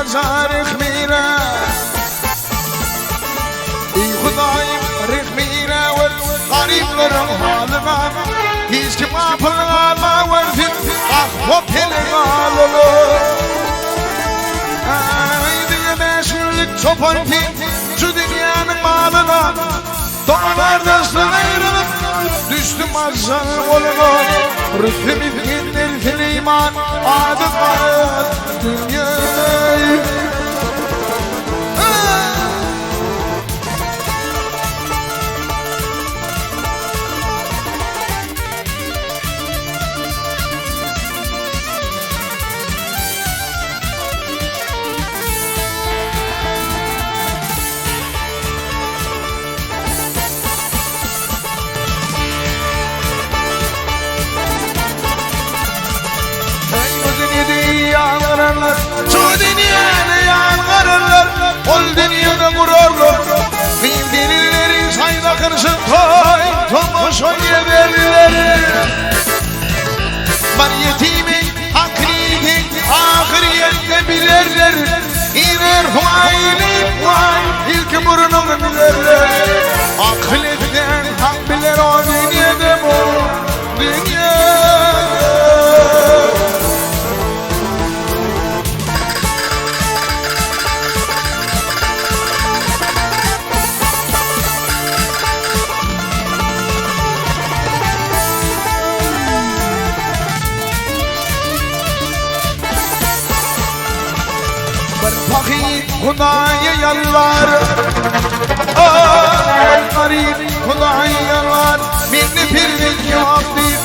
مزار خميرة اي خدايم رخميرة والقريب لرمها لغام هيش كما في الغابة والفن اخوة في الغالة ايدي ماشيلك çopartı şu dünyanın malına dağlarda sırayırılıp düştüm aşağı koluna rütbemi findir iman adım var dünyayı şu dünyada yalvarırlar ol dünyada gururlar bildirirler sayda kırsın toy tomuş oynayabilirler var yetimin hakkını ahiriyette bilirler iner huayli vay ilk burnunu bilirler akletten hak bilir o dünyada bu dünyada Fakir Hudaya yalvar Garip Hudaya yalvar Beni bir yok deyip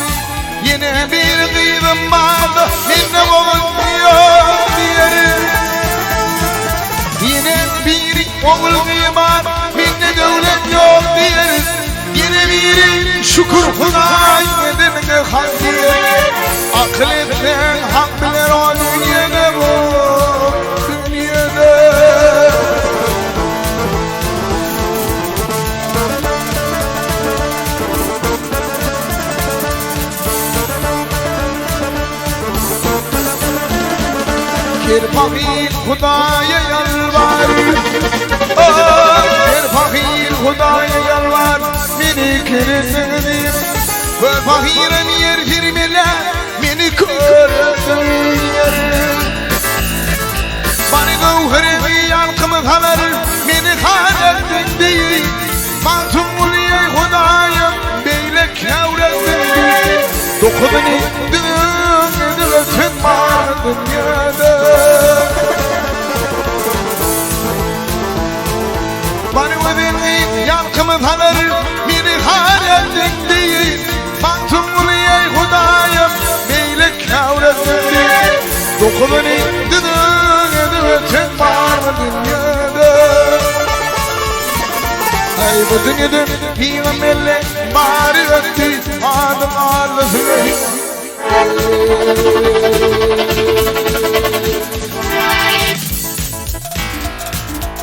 yine bir kıydım vardı yine oğul yok diyerim yine bir oğul kıyman yine devlet yok diyerim yine bir şükür Hudaya edemine hak diyerim akletten hak bilir o dünyada bu bir fakir Hudaya yalvar bir fakir Hudaya yalvar beni kırırsın ve fakirim yer firmile beni kırırsın bana gavhırı yankımı kalır beni kırırsın değil masum uliye Hudaya beyle kavressin değil dokudunu dün var dünyada bana ödünün yankımı tanır beni haretin değil Baktım ey Hudayım beylek kavresin değil dokununu dün var dünyada ay bu dünyada peygamberle bari öttü adım ağırlasın